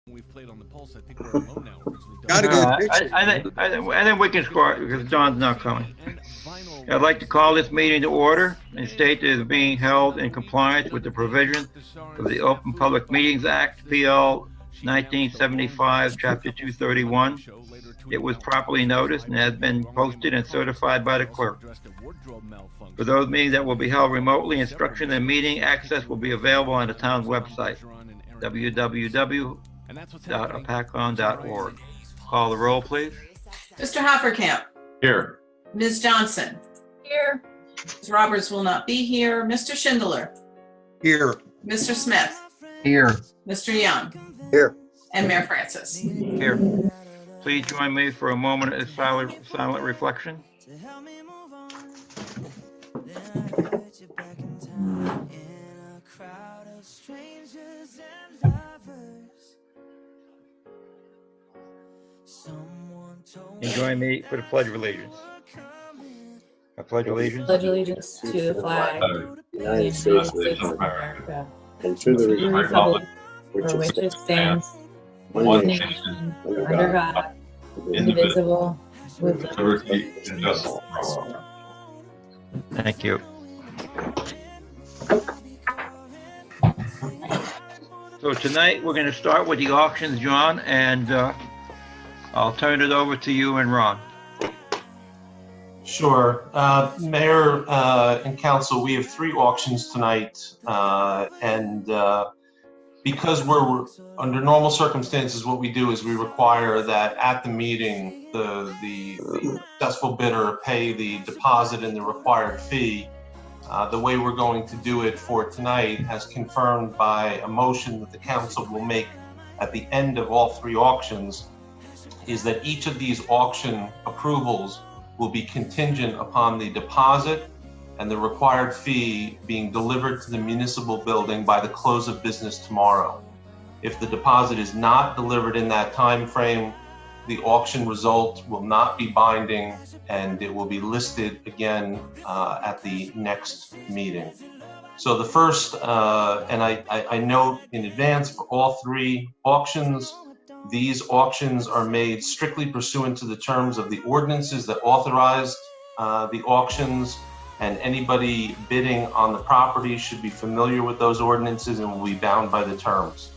We've played on the pulse. I think we're alone now. Gotta go. I think we can start because John's not coming. I'd like to call this meeting to order and state that it is being held in compliance with the provision of the Open Public Meetings Act, PL 1975, Chapter 231. It was properly noticed and has been posted and certified by the clerk. For those meetings that will be held remotely, instruction and meeting access will be available on the town's website, www.hopatcong.org. Call the roll, please. Mr. Hoppercamp. Here. Ms. Johnson. Here. Ms. Roberts will not be here. Mr. Schindler. Here. Mr. Smith. Here. Mr. Young. Here. And Mayor Francis. Here. Please join me for a moment of silent reflection. And join me for the Pledge of Allegiance. I pledge allegiance. Pledge allegiance to the flag of the United States of America And to the republic for which it stands, one nation, nation, under God, indivisible, with liberty and justice for all. Thank you. So tonight we're going to start with the auctions, John, and I'll turn it over to you and Ron. Sure. Mayor and Council, we have 3 auctions tonight, and because we're under normal circumstances, what we do is we require that at the meeting, the successful bidder pay the deposit and the required fee. The way we're going to do it for tonight, as confirmed by a motion that the council will make at the end of all 3 auctions, is that each of these auction approvals will be contingent upon the deposit and the required fee being delivered to the municipal building by the close of business tomorrow. If the deposit is not delivered in that time frame, the auction result will not be binding and it will be listed again at the next meeting. So the first, and I note in advance for all 3 auctions, these auctions are made strictly pursuant to the terms of the ordinances that authorized the auctions, and anybody bidding on the property should be familiar with those ordinances and will be bound by the terms.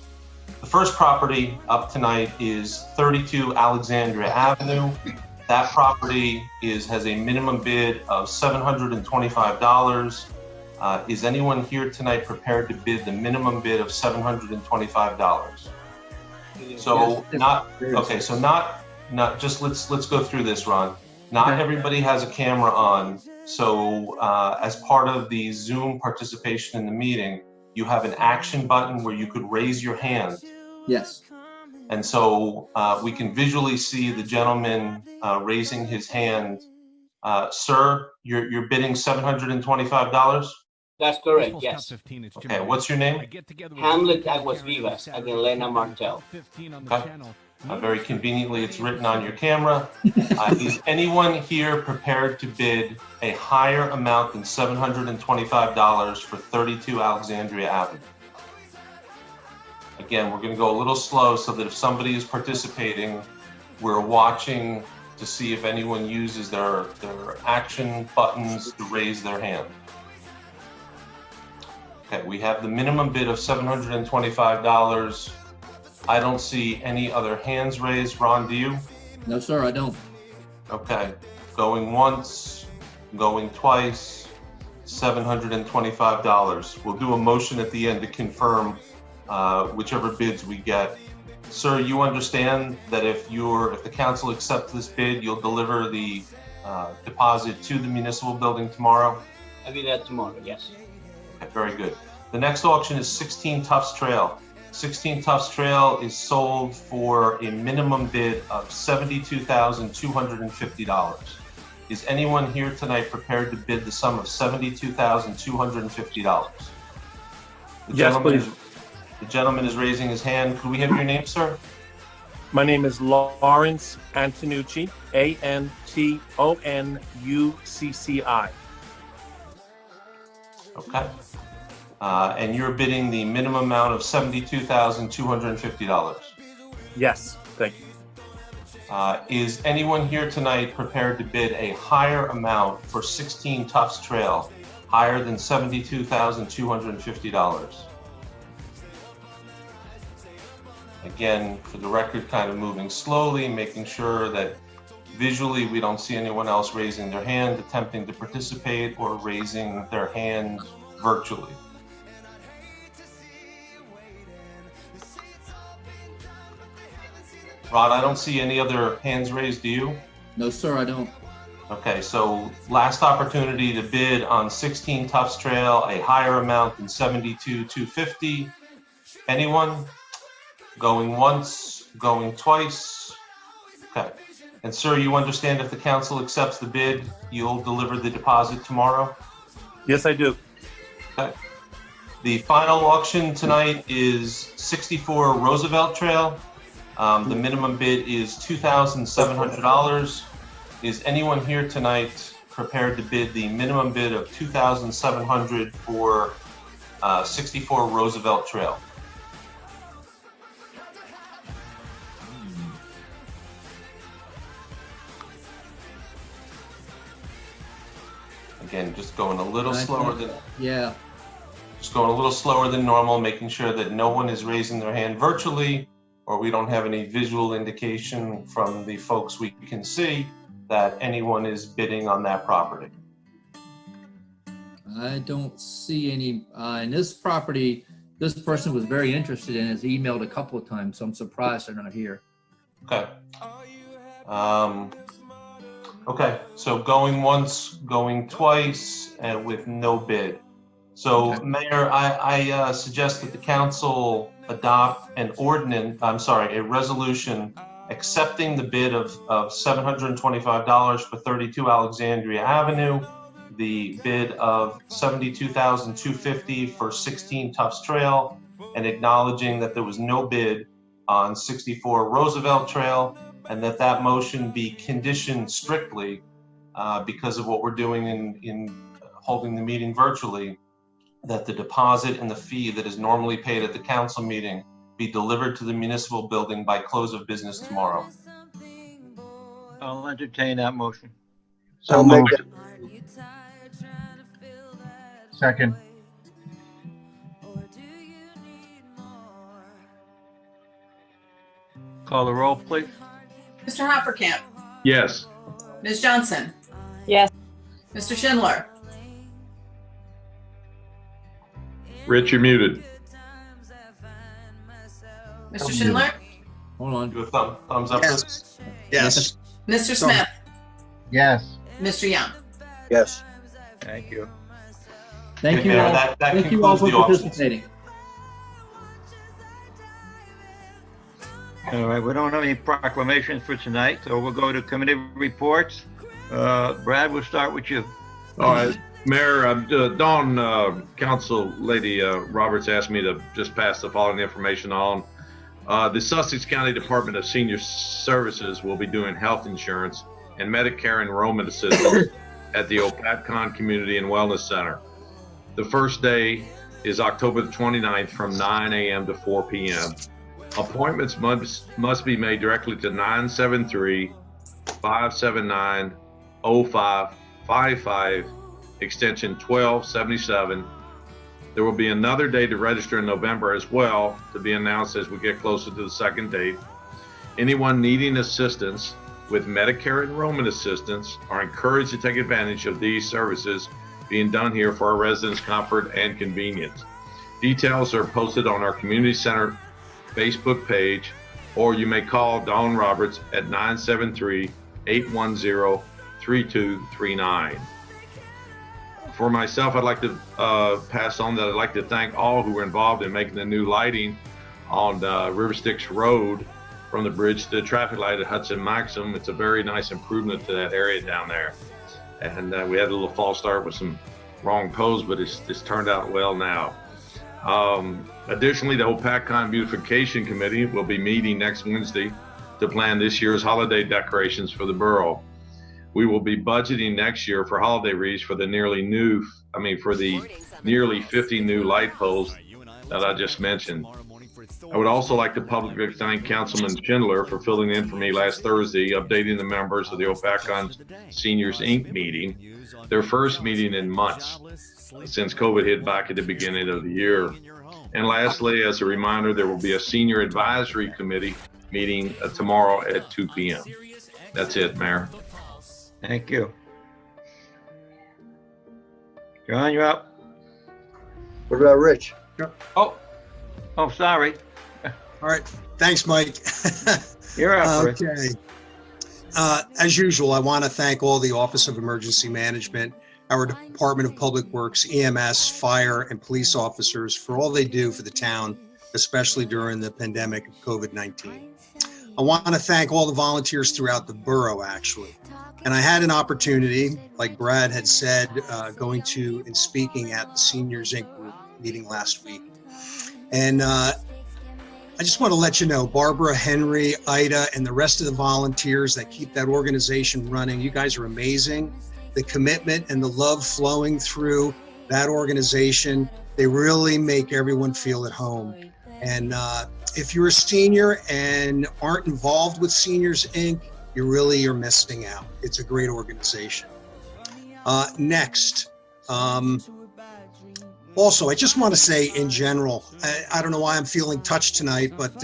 The first property up tonight is 32 Alexandria Avenue. That property has a minimum bid of $725. Is anyone here tonight prepared to bid the minimum bid of $725? So not just let's go through this, Ron. Not everybody has a camera on. So as part of the Zoom participation in the meeting, you have an action button where you could raise your hand. Yes. And so we can visually see the gentleman raising his hand. Sir, you're bidding $725? That's correct, yes. Okay, what's your name? Hamlet Aguas Vivas, Aguilena Martel. Okay. Very conveniently, it's written on your camera. Is anyone here prepared to bid a higher amount than $725 for 32 Alexandria Avenue? Again, we're going to go a little slow so that if somebody is participating, we're watching to see if anyone uses their action buttons to raise their hand. Okay, we have the minimum bid of $725. I don't see any other hands raised. Ron, do you? No, sir, I don't. Okay, going once, going twice, $725. We'll do a motion at the end to confirm whichever bids we get. Sir, you understand that if the council accepts this bid, you'll deliver the deposit to the municipal building tomorrow? I'll be there tomorrow, yes. Okay, very good. The next auction is 16 Tufts Trail. 16 Tufts Trail is sold for a minimum bid of $72,250. Is anyone here tonight prepared to bid the sum of $72,250? Yes, please. The gentleman is raising his hand. Could we have your name, sir? My name is Lawrence Antonucci, Antonucci. Okay. And you're bidding the minimum amount of $72,250. Yes, thank you. Is anyone here tonight prepared to bid a higher amount for 16 Tufts Trail, higher than $72,250? Again, for the record, kind of moving slowly, making sure that visually we don't see anyone else raising their hand, attempting to participate, or raising their hand virtually. Rod, I don't see any other hands raised, do you? No, sir, I don't. Okay, so last opportunity to bid on 16 Tufts Trail, a higher amount than $72,250. Anyone? Going once, going twice? Okay. And sir, you understand if the council accepts the bid, you'll deliver the deposit tomorrow? Yes, I do. Okay. The final auction tonight is 64 Roosevelt Trail. The minimum bid is $2,700. Is anyone here tonight prepared to bid the minimum bid of $2,700 for 64 Roosevelt Trail? Again, just going a little slower than normal, making sure that no one is raising their hand virtually, or we don't have any visual indication from the folks we can see that anyone is bidding on that property. I don't see any, in this property, this person was very interested in, has emailed a couple of times, so I'm surprised they're not here. Okay. Okay, so going once, going twice, and with no bid. So, Okay. Mayor, I suggest that the council adopt a resolution accepting the bid of $725 for 32 Alexandria Avenue, the bid of $72,250 for 16 Tufts Trail, and acknowledging that there was no bid on 64 Roosevelt Trail, and that motion be conditioned strictly because of what we're doing in holding the meeting virtually, that the deposit and the fee that is normally paid at the council meeting be delivered to the municipal building by close of business tomorrow. I'll entertain that motion. So moved. Second. Call the roll, please. Mr. Hoppercamp, Yes. Ms. Johnson, Yes. Mr. Schindler, Rich, you're muted. Mr. Schindler, Hold on. Do a thumbs up. Yes. Yes. Mr. Smith, Yes. Mr. Young. Yes. Thank you. Thank you Mayor, all. that Thank you all concludes for the auctions. participating. All right, we don't have any proclamations for tonight, so we'll go to committee reports. Brad, we'll start with you. All right, Mayor, Dawn, Council Lady Roberts asked me to just pass the following information on. The Sussex County Department of Senior Services will be doing health insurance and Medicare enrollment assistance at the Hopatcong Community and Wellness Center. The first day is October the 29th from 9 a.m. to 4 p.m. Appointments must be made directly to 973-579-0555, extension 1277. There will be another day to register in November as well, to be announced as we get closer to the second date. Anyone needing assistance with Medicare enrollment assistance are encouraged to take advantage of these services being done here for our residents' comfort and convenience. Details are posted on our community center Facebook page, or you may call Dawn Roberts at 973-810-3239. For myself, I'd like to pass on that I'd like to thank all who were involved in making the new lighting on River Styx Road from the bridge to the traffic light at Hudson Maxim. It's a very nice improvement to that area down there. And we had a little false start with some wrong posts, but it's turned out well now. Additionally, the Hopatcong Beautification Committee will be meeting next Wednesday to plan this year's holiday decorations for the borough. We will be budgeting next year for holiday wreaths for the nearly 50 new light poles that I just mentioned. I would also like to publicly thank Councilman Schindler for filling in for me last Thursday, updating the members of the Hopatcong Seniors Inc. meeting, their first meeting in months since COVID hit back at the beginning of the year. And lastly, as a reminder, there will be a senior advisory committee meeting tomorrow at 2 p.m. That's it, Mayor. Thank you. John, you're up. What about Rich? Oh, sorry. All right, thanks, Mike. You're up, Rich. Okay. As usual, I want to thank all the Office of Emergency Management, our Department of Public Works, EMS, fire, and police officers for all they do for the town, especially during the pandemic of COVID-19. I want to thank all the volunteers throughout the borough, actually. And I had an opportunity, like Brad had said, going to and speaking at the Seniors Inc. group meeting last week. And I just want to let you know, Barbara, Henry, Ida, and the rest of the volunteers that keep that organization running, you guys are amazing. The commitment and the love flowing through that organization, they really make everyone feel at home. And if you're a senior and aren't involved with Seniors Inc., you really are missing out. It's a great organization. Next, also, I just want to say in general, I don't know why I'm feeling touched tonight, but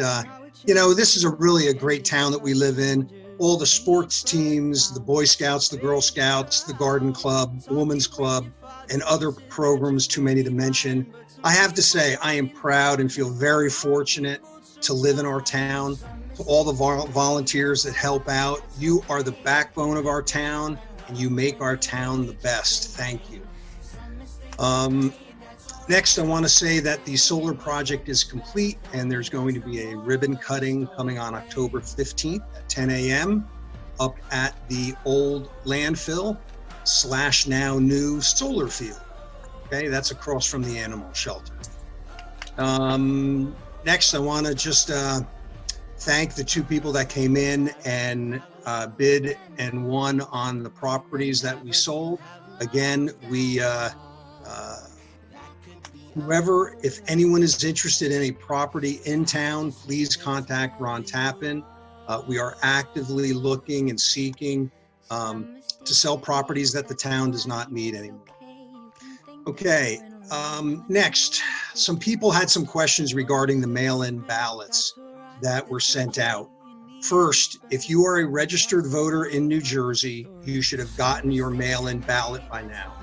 this is really a great town that we live in. All the sports teams, the Boy Scouts, the Girl Scouts, the Garden Club, the Women's Club, and other programs, too many to mention. I have to say, I am proud and feel very fortunate to live in our town. To all the volunteers that help out, you are the backbone of our town, and you make our town the best. Thank you. Next, I want to say that the solar project is complete, and there's going to be a ribbon cutting coming on October 15th at 10 a.m. up at the old landfill / now new solar field. Okay, that's across from the animal shelter. Next, I want to just thank the two people that came in and bid and won on the properties that we sold. Again, whoever, if anyone is interested in a property in town, please contact Ron Tappan. We are actively looking and seeking to sell properties that the town does not need anymore. Okay, next, some people had some questions regarding the mail-in ballots that were sent out. First, if you are a registered voter in New Jersey, you should have gotten your mail-in ballot by now.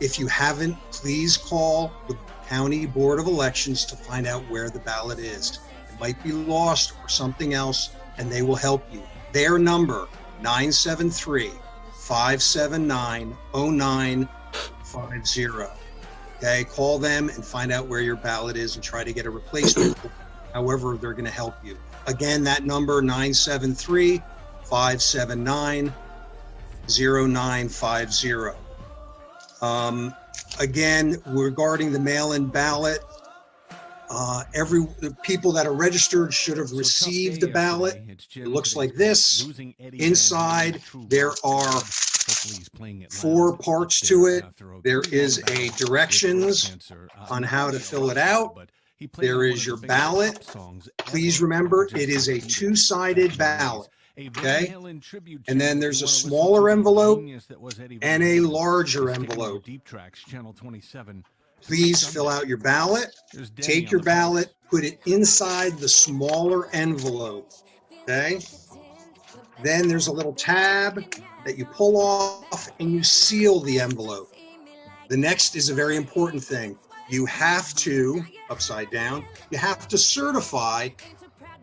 If you haven't, please call the County Board of Elections to find out where the ballot is. It might be lost or something else, and they will help you. Their number, 973-579-0950. Okay, call them and find out where your ballot is and try to get a replacement. However, they're going to help you. Again, that number, 973-579-0950. Again, regarding the mail-in ballot, the people that are registered should have received the ballot. It looks like this. Inside, there are 4 parts to it. There is a directions on how to fill it out. There is your ballot. Please remember, it is a 2-sided ballot. Okay, and then there's a smaller envelope and a larger envelope. Please fill out your ballot, take your ballot, put it inside the smaller envelope. Okay, then there's a little tab that you pull off and you seal the envelope. The next is a very important thing. You have to, upside down, you have to certify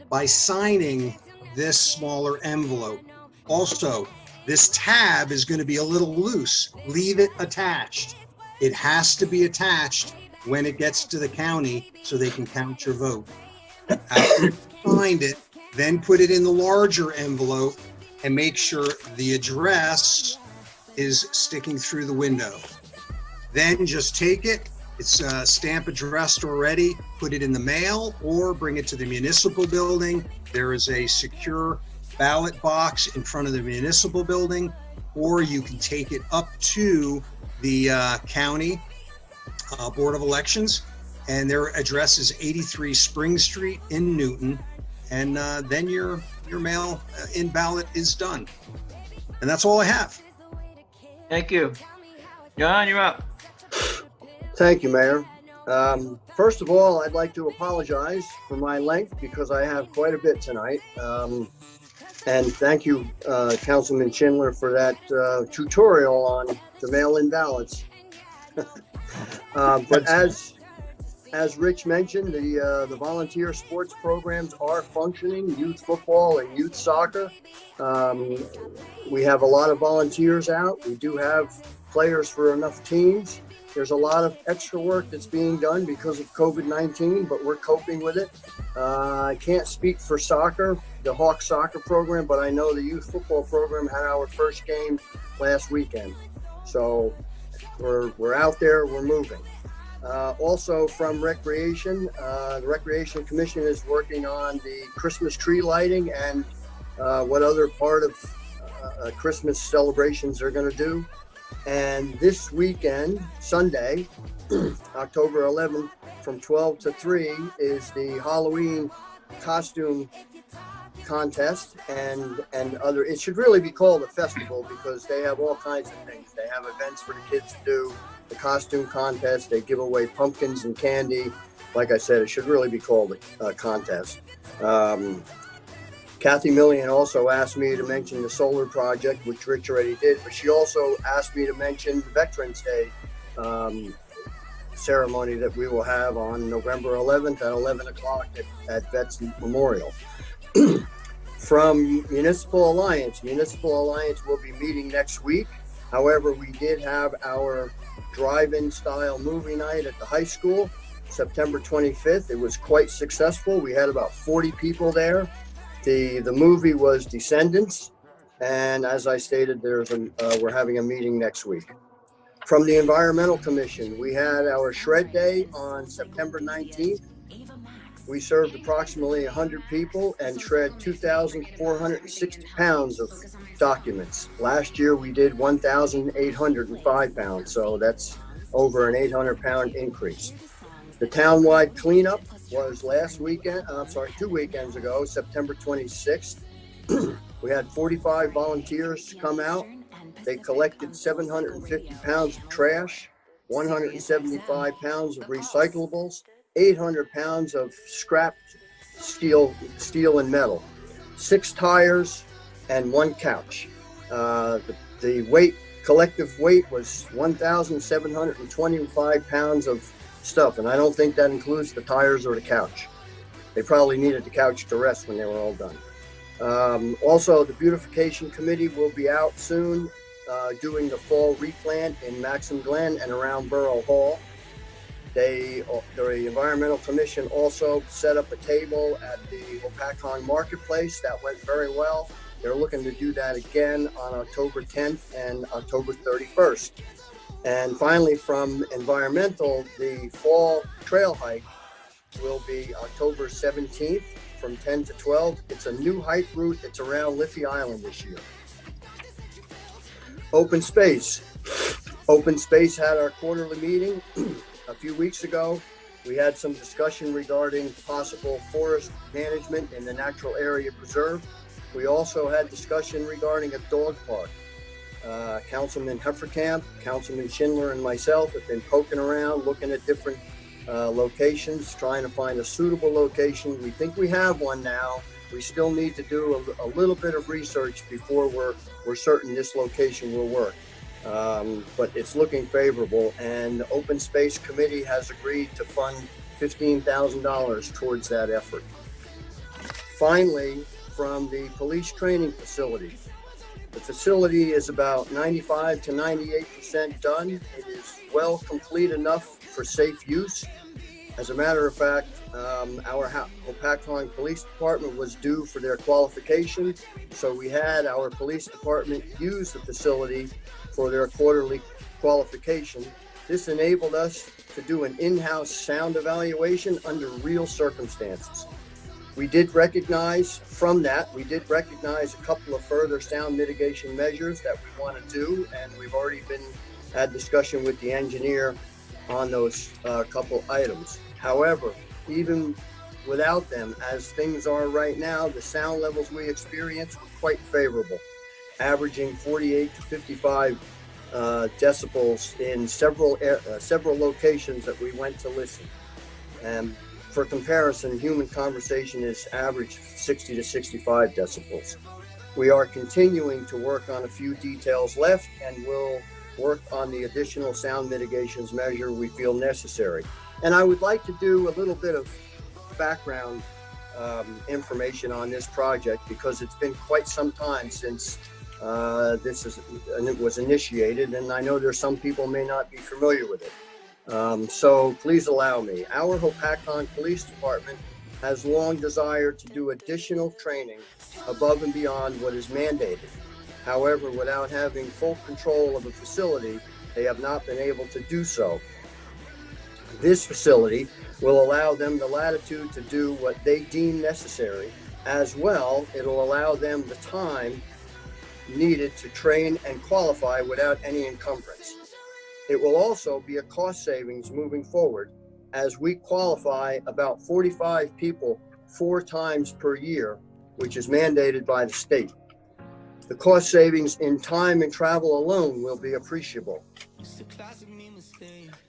by signing this smaller envelope. Also, this tab is going to be a little loose. Leave it attached. It has to be attached when it gets to the county so they can count your vote. After you find it, then put it in the larger envelope and make sure the address is sticking through the window. Then just take it. It's stamp addressed already. Put it in the mail or bring it to the municipal building. There is a secure ballot box in front of the municipal building, or you can take it up to the county Board of Elections and their address is 83 Spring Street in Newton. And then your mail-in ballot is done. And that's all I have. Thank you. John, you're up. Thank you, Mayor. First of all, I'd like to apologize for my length because I have quite a bit tonight. And thank you, Councilman Schindler, for that tutorial on the mail-in ballots. But as Rich mentioned, the volunteer sports programs are functioning, youth football and youth soccer. We have a lot of volunteers out. We do have players for enough teams. There's a lot of extra work that's being done because of COVID-19, but we're coping with it. I can't speak for soccer, the Hawk soccer program, but I know the youth football program had our first game last weekend. So we're out there, we're moving. Also from Recreation, the Recreation Commission is working on the Christmas tree lighting and what other part of Christmas celebrations they're going to do. And this weekend, Sunday, October 11th, from 12 to 3 is the Halloween costume contest and other. It should really be called a festival because they have all kinds of things. They have events for the kids to do, the costume contest. They give away pumpkins and candy. Like I said, it should really be called a contest. Kathy Millian also asked me to mention the solar project, which Rich already did, but she also asked me to mention the Veterans Day ceremony that we will have on November 11th at 11 o'clock at Vets Memorial. From Municipal Alliance will be meeting next week. However, we did have our drive-in style movie night at the high school, September 25th. It was quite successful. We had about 40 people there. The movie was Descendants, and as I stated, we're having a meeting next week. From the Environmental Commission, we had our Shred Day on September 19th. We served approximately 100 people and shred 2,460 pounds of documents. Last year, we did 1,805 pounds, so that's over an 800-pound increase. The townwide cleanup was 2 weekends ago, September 26th. We had 45 volunteers come out. They collected 750 pounds of trash, 175 pounds of recyclables, 800 pounds of scrap steel and metal, 6 tires, and 1 couch. The collective weight was 1,725 pounds of stuff, and I don't think that includes the tires or the couch. They probably needed the couch to rest when they were all done. Also, the beautification committee will be out soon doing the fall replant in Maxim Glen and around Borough Hall. The Environmental Commission also set up a table at the Hopatcong Marketplace. That went very well. They're looking to do that again on October 10th and October 31st. And finally, from Environmental, the fall trail hike will be October 17th from 10 to 12. It's a new hike route. It's around Liffey Island this year. Open Space had our quarterly meeting a few weeks ago. We had some discussion regarding possible forest management in the natural area preserve. We also had discussion regarding a dog park. Councilman Hefferkamp, Councilman Schindler, and myself have been poking around, looking at different locations, trying to find a suitable location. We think we have one now. We still need to do a little bit of research before we're certain this location will work. But it's looking favorable, and the Open Space Committee has agreed to fund $15,000 towards that effort. Finally, from the police training facility. The facility is about 95 to 98% done. It is well complete enough for safe use. As a matter of fact, our Hopatcong Police Department was due for their qualification, so we had our police department use the facility for their quarterly qualification. This enabled us to do an in-house sound evaluation under real circumstances. We did recognize a couple of further sound mitigation measures that we want to do, and we've already had discussion with the engineer on those couple items. However, even without them, as things are right now, the sound levels we experience were quite favorable, averaging 48 to 55 decibels in several locations that we went to listen. And for comparison, human conversation is average 60 to 65 decibels. We are continuing to work on a few details left, and will work on the additional sound mitigations measure we feel necessary. And I would like to do a little bit of background information on this project, because it's been quite some time since it was initiated, and I know there's some people may not be familiar with it. So please allow me. Our Hopatcong Police Department has long desired to do additional training above and beyond what is mandated. However, without having full control of a facility, they have not been able to do so. This facility will allow them the latitude to do what they deem necessary. As well, it'll allow them the time needed to train and qualify without any encumbrance. It will also be a cost savings moving forward, as we qualify about 45 people 4 times per year, which is mandated by the state. The cost savings in time and travel alone will be appreciable.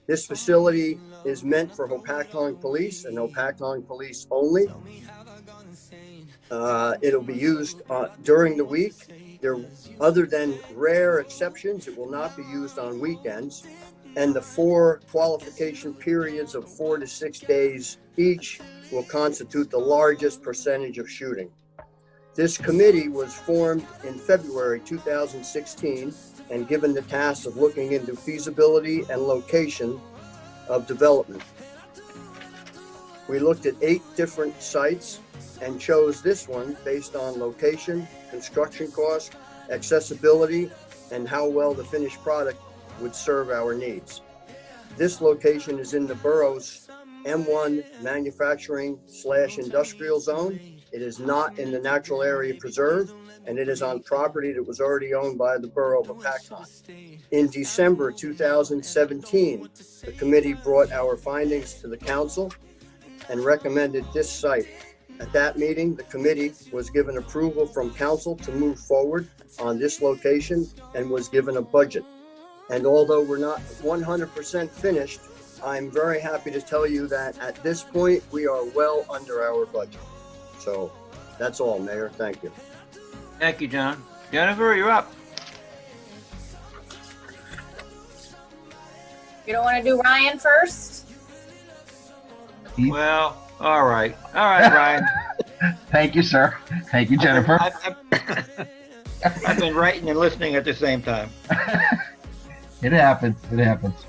This facility is meant for Hopatcong Police and Hopatcong Police only. It'll be used during the week. Other than rare exceptions, it will not be used on weekends. And the 4 qualification periods of 4 to 6 days each will constitute the largest percentage of shooting. This committee was formed in February 2016 and given the task of looking into feasibility and location of development. We looked at 8 different sites and chose this one based on location, construction cost, accessibility, and how well the finished product would serve our needs. This location is in the borough's M1 manufacturing/industrial zone. It is not in the natural area preserve, and it is on property that was already owned by the Borough of Hopatcong. In December 2017, the committee brought our findings to the council and recommended this site. At that meeting, the committee was given approval from council to move forward on this location and was given a budget. And although we're not 100% finished, I'm very happy to tell you that at this point, we are well under our budget. So that's all, Mayor. Thank you. Thank you, John. Jennifer, you're up. You don't want to do Ryan first? Well, all right. All right, Ryan. Thank you, sir. Thank you, Jennifer. I've been writing and listening at the same time. It happens. It happens.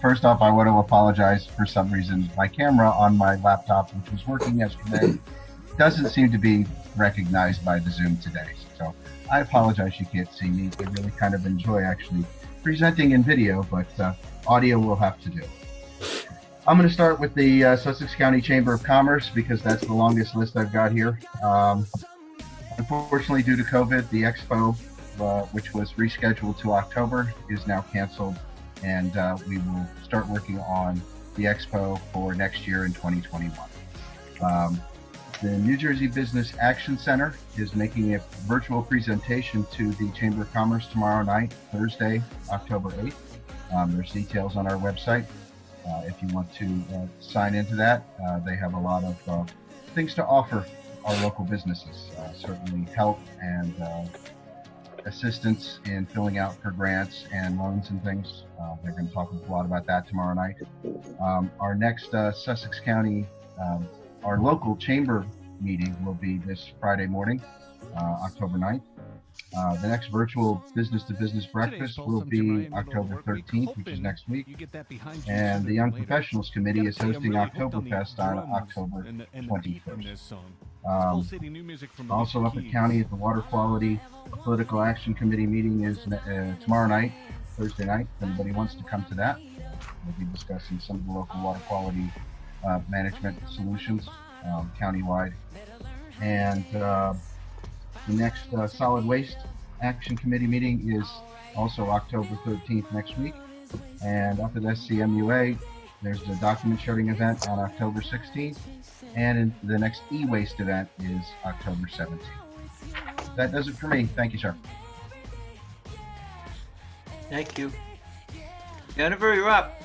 First off, I want to apologize. For some reason, my camera on my laptop, which was working yesterday, doesn't seem to be recognized by the Zoom today. So I apologize you can't see me. I really kind of enjoy actually presenting in video, but audio will have to do. I'm going to start with the Sussex County Chamber of Commerce because that's the longest list I've got here. Unfortunately, due to COVID, the expo, which was rescheduled to October, is now canceled, and we will start working on the expo for next year in 2021. The New Jersey Business Action Center is making a virtual presentation to the Chamber of Commerce tomorrow night, Thursday, October 8th. There's details on our website. If you want to sign into that, they have a lot of things to offer our local businesses, certainly help and assistance in filling out for grants and loans and things. They're going to talk a lot about that tomorrow night. Our next Sussex County, our local chamber meeting will be this Friday morning, October 9th. The next virtual business-to-business breakfast will be October 13th, which is next week. And the Young Professionals Committee is hosting Oktoberfest on October 21st. Also up at County at the Water Quality Political Action Committee meeting is tomorrow night, Thursday night. If anybody wants to come to that, we'll be discussing some of the local water quality management solutions countywide. And the next Solid Waste Action Committee meeting is also October 13th next week. And up at SCMUA, There's the document sharing event on October 16th, and the next e-waste event is October 17th. That does it for me. Thank you, sir. Thank you. Jennifer, you're up.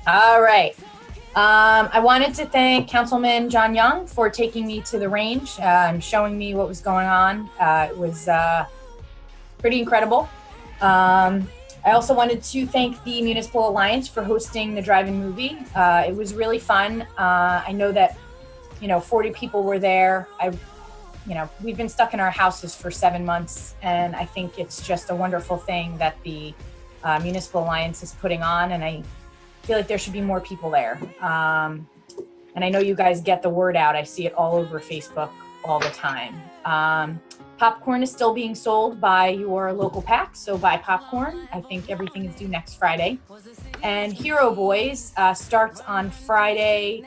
All right. I wanted to thank Councilman John Young for taking me to the range and showing me what was going on. It was pretty incredible. I also wanted to thank the Municipal Alliance for hosting the drive-in movie. It was really fun. I know that, 40 people were there. We've been stuck in our houses for 7 months, and I think it's just a wonderful thing that the Municipal Alliance is putting on, and I feel like there should be more people there. And I know you guys get the word out. I see it all over Facebook all the time. Popcorn is still being sold by your local pack, so buy popcorn. I think everything is due next Friday. And Hero Boys starts on Friday,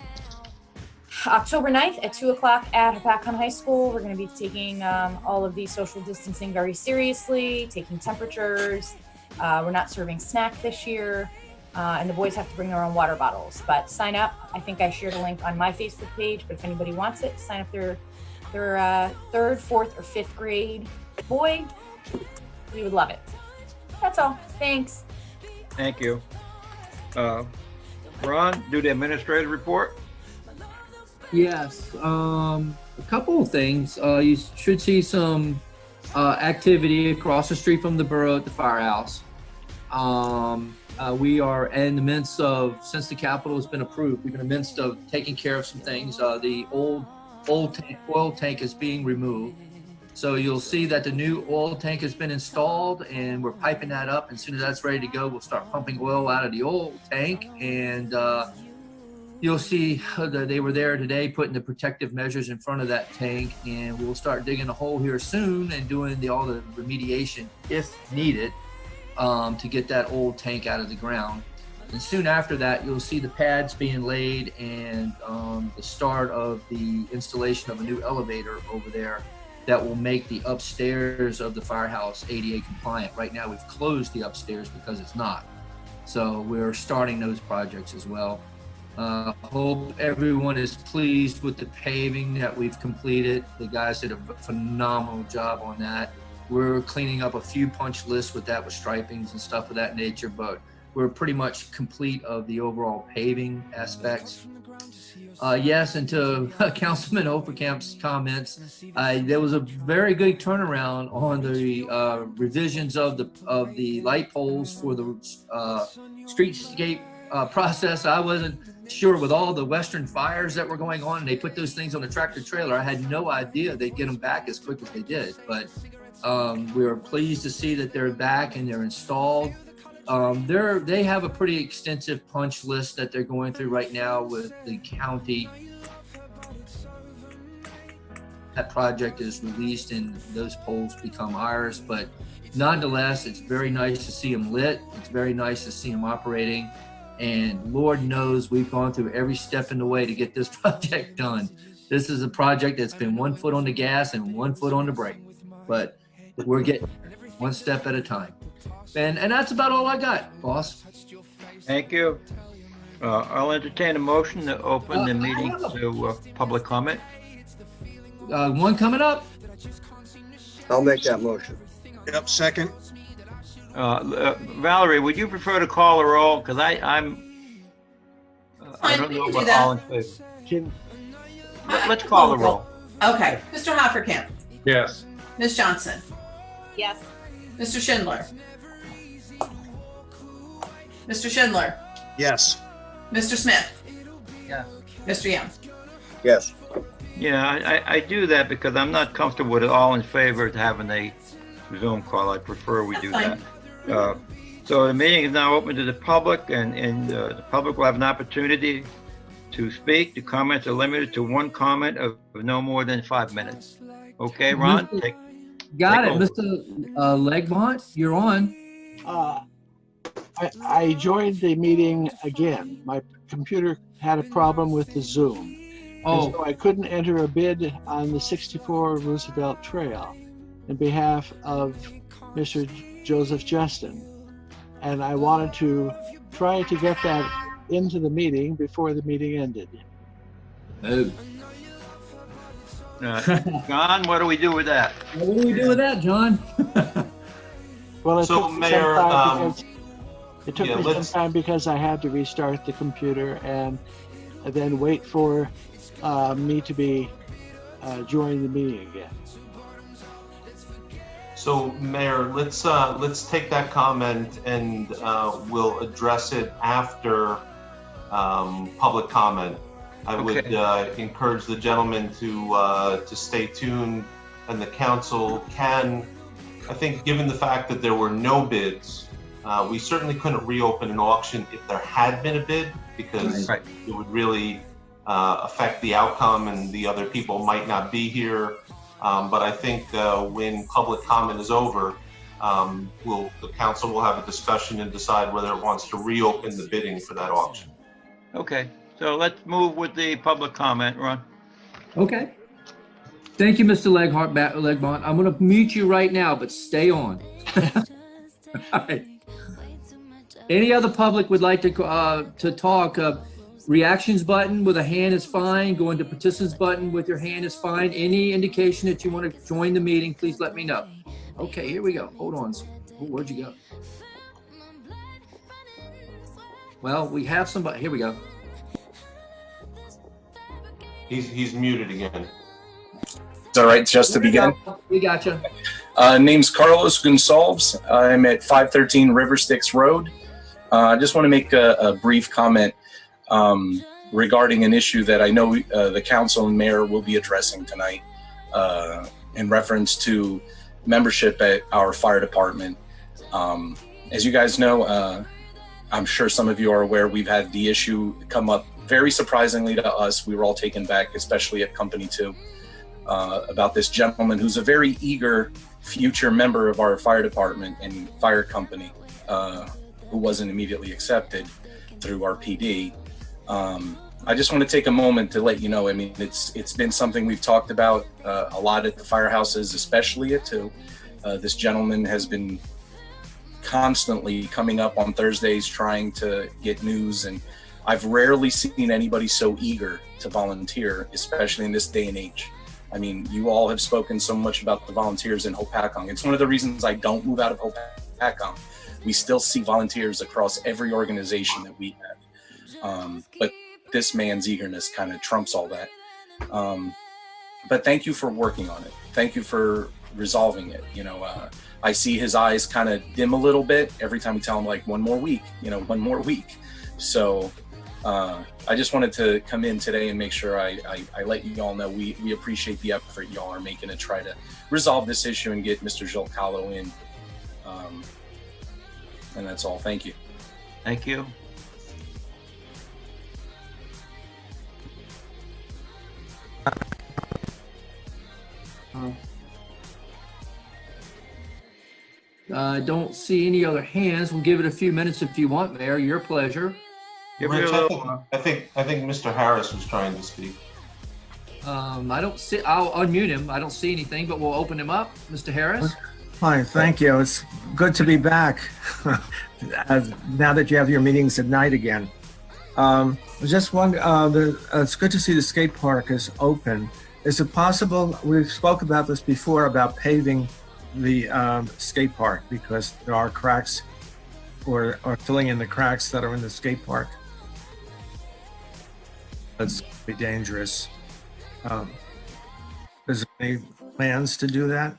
October 9th at 2 o'clock at Hopatcong High School. We're going to be taking all of the social distancing very seriously, taking temperatures. We're not serving snack this year. And the boys have to bring their own water bottles. But sign up. I think I shared a link on my Facebook page, but if anybody wants it, sign up their third, fourth, or fifth grade boy. We would love it. That's all. Thanks. Thank you. Ron, do the administrative report. Yes, a couple of things. You should see some activity across the street from the borough at the firehouse. We are in the midst of, since the capital has been approved, we've been in the midst of taking care of some things. The old oil tank is being removed. So you'll see that the new oil tank has been installed, and we're piping that up. And as soon as that's ready to go, we'll start pumping oil out of the old tank. And you'll see that they were there today putting the protective measures in front of that tank, and we'll start digging a hole here soon and doing all the remediation if needed to get that old tank out of the ground. And soon after that, you'll see the pads being laid and the start of the installation of a new elevator over there that will make the upstairs of the firehouse ADA compliant. Right now, we've closed the upstairs because it's not. So we're starting those projects as well. Hope everyone is pleased with the paving that we've completed. The guys did a phenomenal job on that. We're cleaning up a few punch lists with that, with stripings and stuff of that nature, but we're pretty much complete of the overall paving aspects. Yes, and to Councilman Hopatcong's comments, there was a very good turnaround on the revisions of the light poles for the streetscape process. I wasn't sure with all the Western fires that were going on, and they put those things on a tractor trailer. I had no idea they'd get them back as quick as they did, but we were pleased to see that they're back and they're installed. They have a pretty extensive punch list that they're going through right now with the county. That project is released and those poles become ours, but nonetheless, it's very nice to see them lit. It's very nice to see them operating. And Lord knows we've gone through every step in the way to get this project done. This is a project that's been 1 foot on the gas and 1 foot on the brake, but we're getting one step at a time. And that's about all I got, boss. Thank you. I'll entertain a motion to open the meeting to public comment. One coming up. I'll make that motion. Yep, second. Valerie, would you prefer to call a roll? Because I don't know about all in favor. Let's call the roll. Okay. Mr. Hopatcong. Yes. Ms. Johnson. Yes. Mr. Schindler. Mr. Schindler. Yes. Mr. Smith. Yes. Mr. Young. Yes. Yeah, I do that because I'm not comfortable with it all in favor of having a Zoom call. I prefer we do that. So the meeting is now open to the public, and the public will have an opportunity to speak. The comments are limited to one comment of no more than 5 minutes. Okay, Ron? Got it. over. Mr. Legmont, you're on. I joined the meeting again. My computer had a problem with the Zoom. And so I couldn't enter a bid on the 64 Roosevelt Trail in behalf of Mr. Joseph Justin. And I wanted to try to get that into the meeting before the meeting ended. Oh. John, what do we do with that? What do we do with that, John? Well, it So, took me Mayor, some time because it took yeah, me some let's- time because I had to restart the computer and then wait for me to be joining the meeting again. So, Mayor, let's take that comment and we'll address it after public comment. I would encourage the gentleman to stay tuned, and the council can, I think, given the fact that there were no bids, we certainly couldn't reopen an auction if there had been a bid, because it would really affect the outcome and the other people might not be here. But I think when public comment is over, the council will have a discussion and decide whether it wants to reopen the bidding for that auction. Okay, so let's move with the public comment, Ron. Okay. Thank you, Mr. Legmont. I'm going to mute you right now, but stay on. All right. Any other public would like to talk? Reactions button with a hand is fine. Go into participants button with your hand is fine. Any indication that you want to join the meeting, please let me know. Okay, here we go. Hold on. Where'd you go? Well, we have somebody. Here we go. He's muted again. It's all right, just to begin. We got you. Name's Carlos Gonsalves. I'm at 513 River Styx Road. I just want to make a brief comment regarding an issue that I know the council and mayor will be addressing tonight in reference to membership at our fire department. As you guys know, I'm sure some of you are aware, we've had the issue come up very surprisingly to us. We were all taken back, especially at Company 2, about this gentleman who's a very eager future member of our fire department and fire company, who wasn't immediately accepted through our PD. I just want to take a moment to let you know, I mean, it's been something we've talked about a lot at the firehouses, especially at 2. This gentleman has been constantly coming up on Thursdays trying to get news, and I've rarely seen anybody so eager to volunteer, especially in this day and age. I mean, you all have spoken so much about the volunteers in Hopatcong. It's one of the reasons I don't move out of Hopatcong. We still see volunteers across every organization that we have. But this man's eagerness kind of trumps all that. But thank you for working on it. Thank you for resolving it. You know, I see his eyes kind of dim a little bit every time we tell him, like, one more week. So I just wanted to come in today and make sure I let you all know we appreciate the effort y'all are making to try to resolve this issue and get Mr. Gilcalo in. And that's all. Thank you. Thank you. I don't see any other hands. We'll give it a few minutes if you want, Mayor. Your pleasure. Rich, I think Mr. Harris was trying to speak. I don't see. I'll unmute him. I don't see anything, but we'll open him up. Mr. Harris. Hi, thank you. It's good to be back. Now that you have your meetings at night again. Just one. It's good to see the skate park is open. Is it possible? We've spoke about this before about paving the skate park because there are cracks or filling in the cracks that are in the skate park. That's be dangerous. Is there any plans to do that?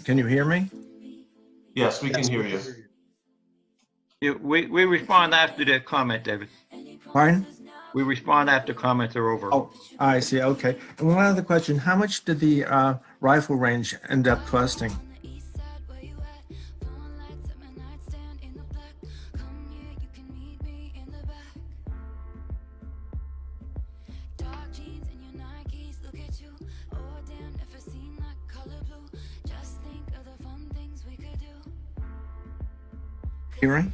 Can you hear me? Yes, we can hear you. Yeah, we respond after the comment, David. Pardon? We respond after comments are over. Oh, I see. Okay. And one other question: how much did the rifle range end up costing? Hearing?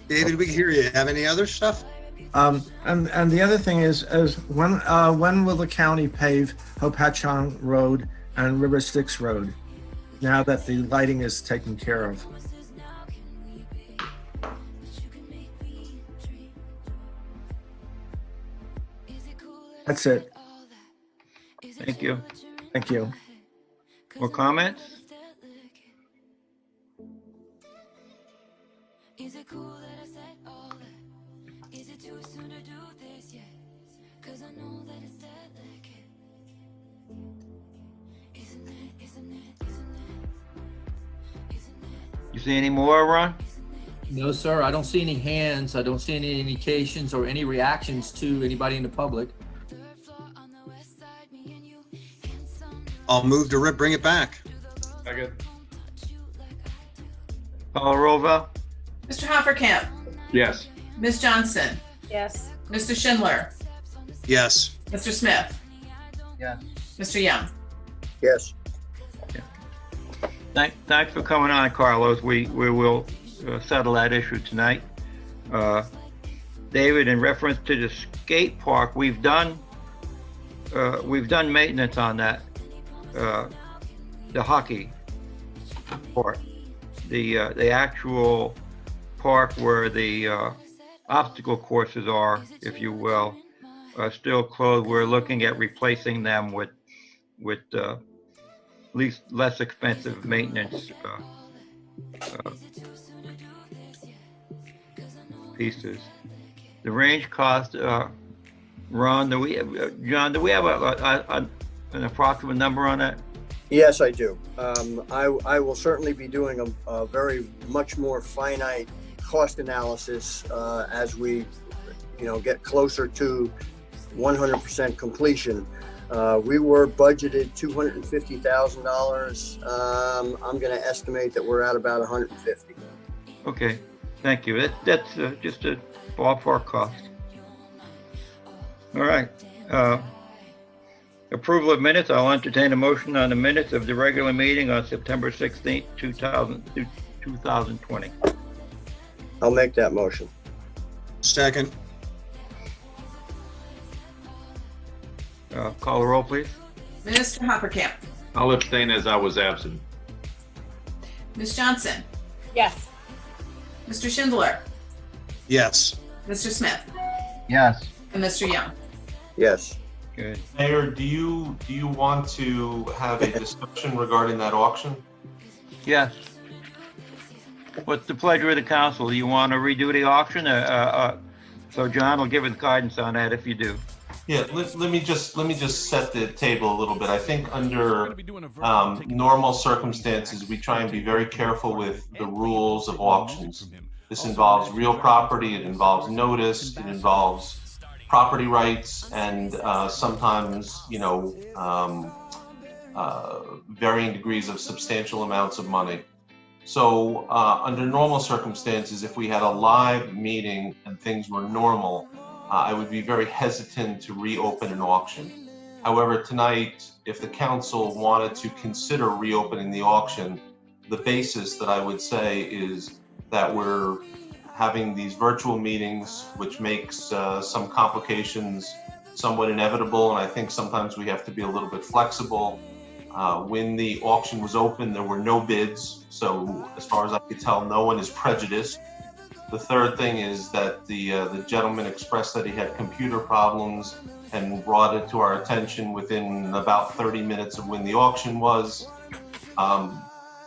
David, we can hear you. Have any other stuff? And the other thing is when will the county pave Hopatcong Road and River Styx Road now that the lighting is taken care of? That's it. Thank you. Thank you. More comments? You see any more, Ron? No, sir, I don't see any hands. I don't see any indications or any reactions to anybody in the public. I'll move to bring it back. Second. Call a roll, Val? Mr. Hoppercamp, Yes. Ms. Johnson, Yes. Mr. Schindler, Yes. Mr. Smith, Yes. Mr. Young. Yes. Thanks for coming on, Carlos. We will settle that issue tonight. David, in reference to the skate park, we've done maintenance on that, the hockey court, the actual park where the obstacle courses are, if you will, are still closed. We're looking at replacing them with least less expensive maintenance pieces. The range cost, Ron, John, do we have an approximate number on that? Yes, I do. I will certainly be doing a very much more finite cost analysis as we, get closer to 100% completion. We were budgeted $250,000. I'm going to estimate that we're at about 150. Okay, thank you. That's just a ballpark cost. All right. Approval of minutes. I'll entertain a motion on the minutes of the regular meeting on September 16th, 2020. I'll make that motion. Second. Call the roll, please. Mr. Hoppercamp, I'll abstain as I was absent. Ms. Johnson, Yes. Mr. Schindler, Yes. Mr. Smith, Yes. and Mr. Young. Yes. Good. Mayor, do you want to have a discussion regarding that auction? Yes. What's the pleasure of the council? Do you want to redo the auction? So John will give us guidance on that if you do. Yeah, let me just set the table a little bit. I think under normal circumstances, we try and be very careful with the rules of auctions. This involves real property, it involves notice, it involves property rights, and sometimes, varying degrees of substantial amounts of money. So under normal circumstances, if we had a live meeting and things were normal, I would be very hesitant to reopen an auction. However, tonight, if the council wanted to consider reopening the auction, the basis that I would say is that we're having these virtual meetings, which makes some complications somewhat inevitable, and I think sometimes we have to be a little bit flexible. When the auction was open, there were no bids, so as far as I could tell, no one is prejudiced. The third thing is that the gentleman expressed that he had computer problems and brought it to our attention within about 30 minutes of when the auction was.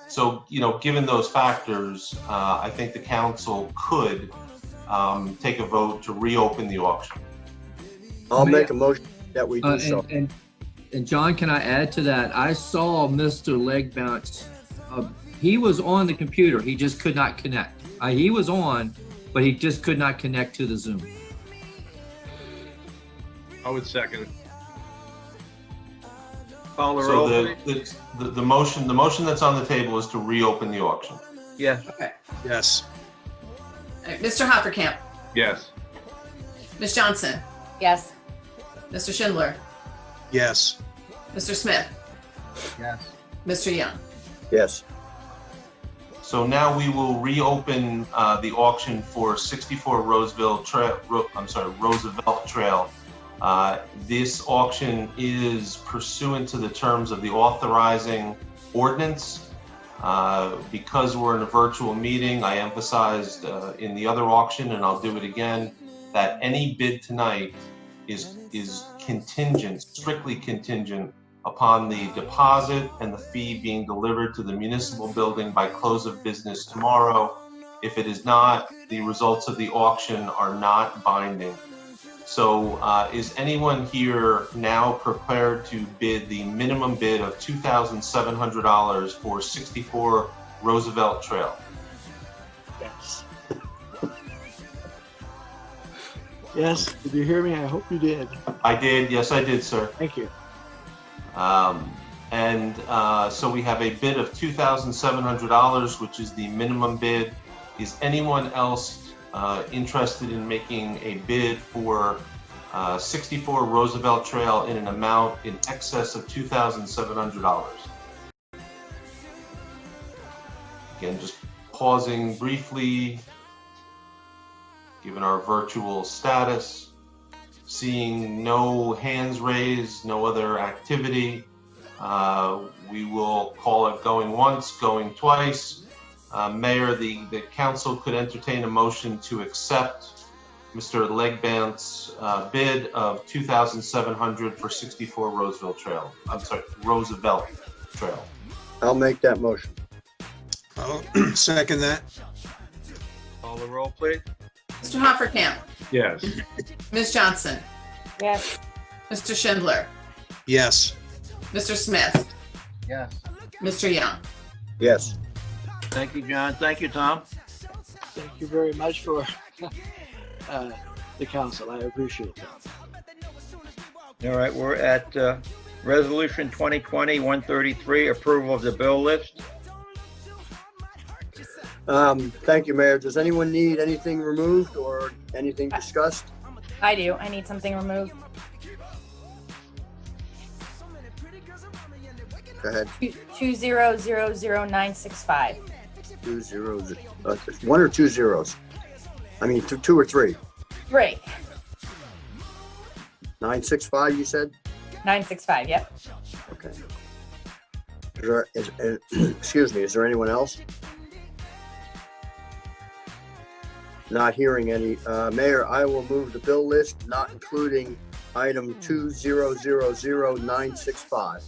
So, given those factors, I think the council could take a vote to reopen the auction. I'll make a motion that we do so. And John, can I add to that? I saw Mr. Legbounce. He was on the computer. He just could not connect. He was on, but he just could not connect to the Zoom. I would second it. Call the So roll, the motion that's on the table is to reopen the auction. Yes. Okay. Yes. Mr. Hoppercamp, Yes. Ms. Johnson, Yes. Mr. Schindler, Yes. Mr. Smith, Yes. Mr. Young. Yes. So now we will reopen the auction for 64 Roosevelt Trail. This auction is pursuant to the terms of the authorizing ordinance. Because we're in a virtual meeting, I emphasized in the other auction, and I'll do it again, that any bid tonight is contingent, strictly contingent upon the deposit and the fee being delivered to the municipal building by close of business tomorrow. If it is not, the results of the auction are not binding. So is anyone here now prepared to bid the minimum bid of $2,700 for 64 Roosevelt Trail? Yes. Yes, did you hear me? I hope you did. I did, yes I did, sir. Thank you. So we have a bid of $2,700, which is the minimum bid. Is anyone else interested in making a bid for 64 Roosevelt Trail in an amount in excess of $2,700? Again, just pausing briefly, given our virtual status, seeing no hands raised, no other activity. We will call it going once, going twice. Mayor, the council could entertain a motion to accept Mr. Legbandt's bid of $2,700 for 64 Roosevelt Trail. I'm sorry, Roosevelt Trail. I'll make that motion. I'll second that. Call the roll, please. Mr. Hoppercamp, Yes. Ms. Johnson, Yes. Mr. Schindler, Yes. Mr. Smith, Yes. Mr. Young. Yes. Thank you, John. Thank you, Tom. Thank you very much for the council. I appreciate that. All right, we're at Resolution 2020-133, approval of the bill list. Thank you, Mayor. Does anyone need anything removed or anything discussed? I do. I need something removed. Go ahead. 2000965. 2 zeros. One or two zeros? I mean, two or three? 3. 965, you said? 965. Yep. Okay. Excuse me, is there anyone else? Not hearing any. Mayor, I will move the bill list, not including item 2000965.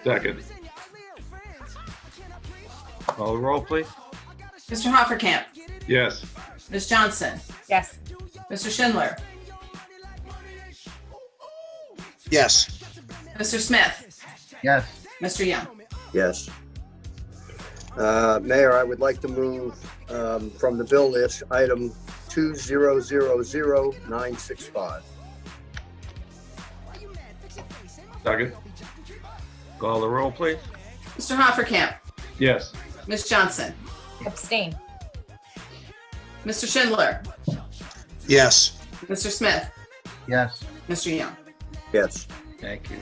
Second. Call the roll, please. Mr. Hoppercamp, Yes. Ms. Johnson, Yes. Mr. Schindler, Yes. Mr. Smith, Yes. Mr. Young. Yes. Mayor, I would like to move from the bill list, item 2000965. Second. Call the roll, please. Mr. Hoppercamp, Yes. Ms. Johnson, Abstain. Mr. Schindler, Yes. Mr. Smith, Yes. Mr. Young. Yes. Thank you.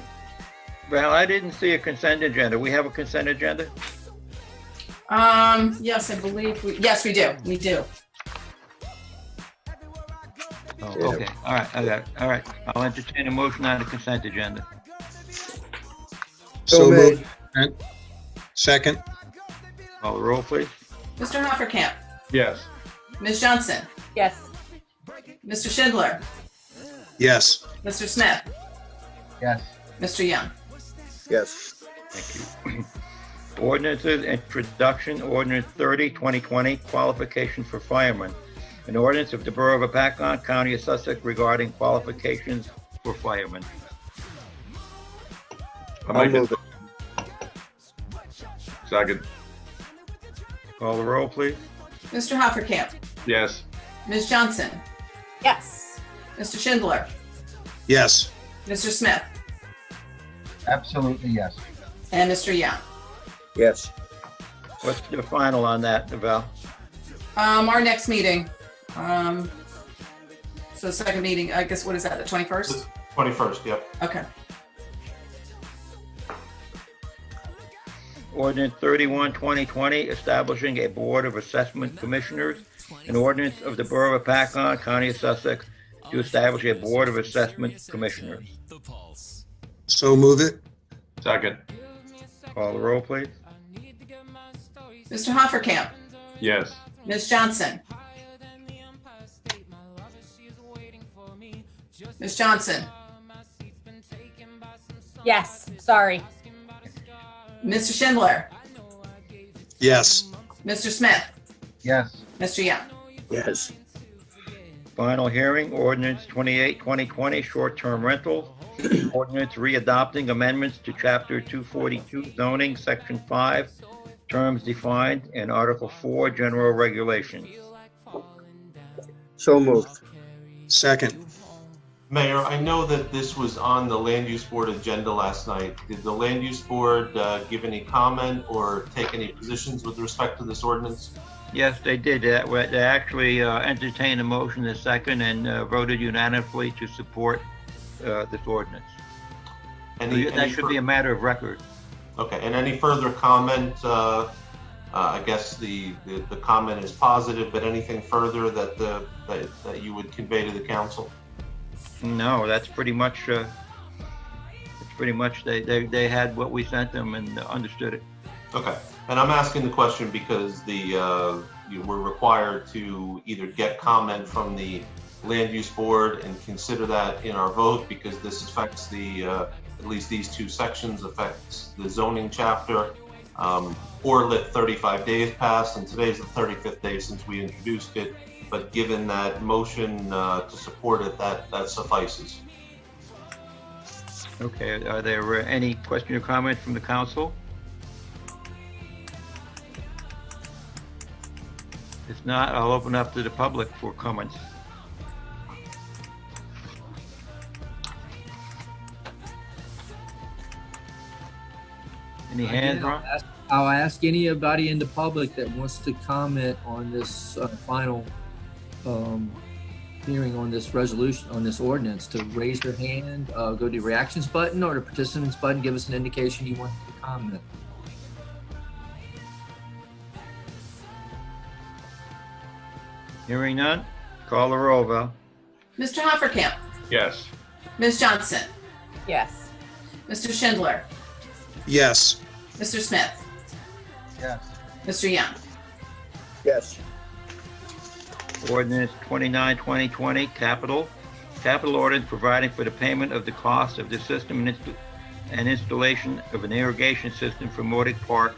Well, I didn't see a consent agenda. We have a consent agenda? Yes, I believe yes, we do. We do. Oh, okay. All right. I got it. All right. I'll entertain a motion on the consent agenda. So made. moved. Second. Call the roll, please. Mr. Hoppercamp, Yes. Ms. Johnson, Yes. Mr. Schindler, Yes. Mr. Smith, Yes. Mr. Young. Yes. Thank you. Ordinances, introduction, ordinance 30-2020, qualifications for firemen. An ordinance of the Borough of Hopatcong, County of Sussex regarding qualifications for firemen. I'll move it. Second. Call the roll, please. Mr. Hoppercamp, Yes. Ms. Johnson, Yes. Mr. Schindler, Yes. Mr. Smith, Absolutely yes. and Mr. Young. Yes. What's the final on that, Val? Our next meeting, so second meeting, I guess, what is that, the 21st? 21st, yep. Okay. Ordinance 31-2020, establishing a Board of Assessment Commissioners. An ordinance of the Borough of Hopatcong, County of Sussex, to establish a Board of Assessment Commissioners. So move it. Second. Call the roll, please. Mr. Hoppercamp, Yes. Ms. Johnson, Ms. Johnson, Yes, sorry. Mr. Schindler, Yes. Mr. Smith, Yes. Mr. Young. Yes. Final hearing, ordinance 28, 2020, short-term rentals. Ordinance readopting amendments to chapter 242 zoning, section 5, terms defined, and article 4, general regulations. So moved. Second. Mayor, I know that this was on the Land Use Board agenda last night. Did the Land Use Board give any comment or take any positions with respect to this ordinance? Yes, they did that. They actually entertained a motion in second and voted unanimously to support this ordinance. That should be a matter of record. Okay, and any further comment? I guess the comment is positive, but anything further that you would convey to the council? No, that's pretty much. They had what we sent them and understood it. Okay, and I'm asking the question because we're required to either get comment from the Land Use Board and consider that in our vote, because this affects at least these two sections, affects the zoning chapter, or let 35 days pass, and today's the 35th day since we introduced it. But given that motion to support it, that suffices. Okay, are there any question or comment from the council? If not, I'll open up to the public for comments. Any hands up? I'll ask anybody in the public that wants to comment on this final hearing on this resolution, on this ordinance, to raise their hand, go to the reactions button or the participants button, give us an indication you want to comment. Hearing none, call the roll, Val. Mr. Hoppercamp, Yes. Ms. Johnson, Yes. Mr. Schindler, Yes. Mr. Smith, Yes. Mr. Young. Yes. Ordinance 29, 2020, capital ordinance providing for the payment of the cost of the system and installation of an irrigation system for Mordick Park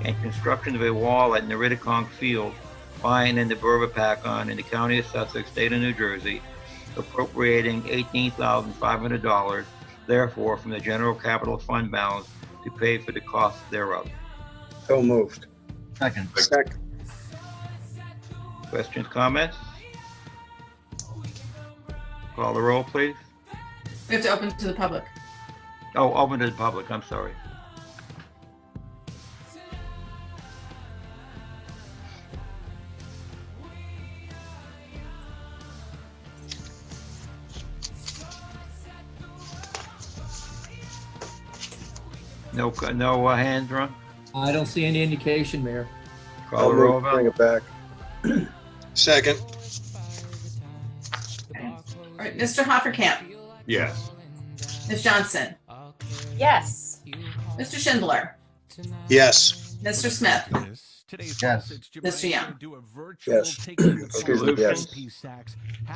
and construction of a wall at Neriticong Field, by and in the Borough of Hopatcong in the County of Sussex, State of New Jersey, appropriating $18,500, therefore, from the general capital fund balance to pay for the costs thereof. So moved. Second. Second. Questions, comments? Call the roll, please. We have to open to the public. Oh, open to the public, I'm sorry. No hands run? I don't see any indication, Mayor. Call the roll, Bring Val. it back. Second. All right, Mr. Hoppercamp, Yes. Ms. Johnson, Yes. Mr. Schindler, Yes. Mr. Smith, Yes. Mr. Young. Yes. Excuse me, yes.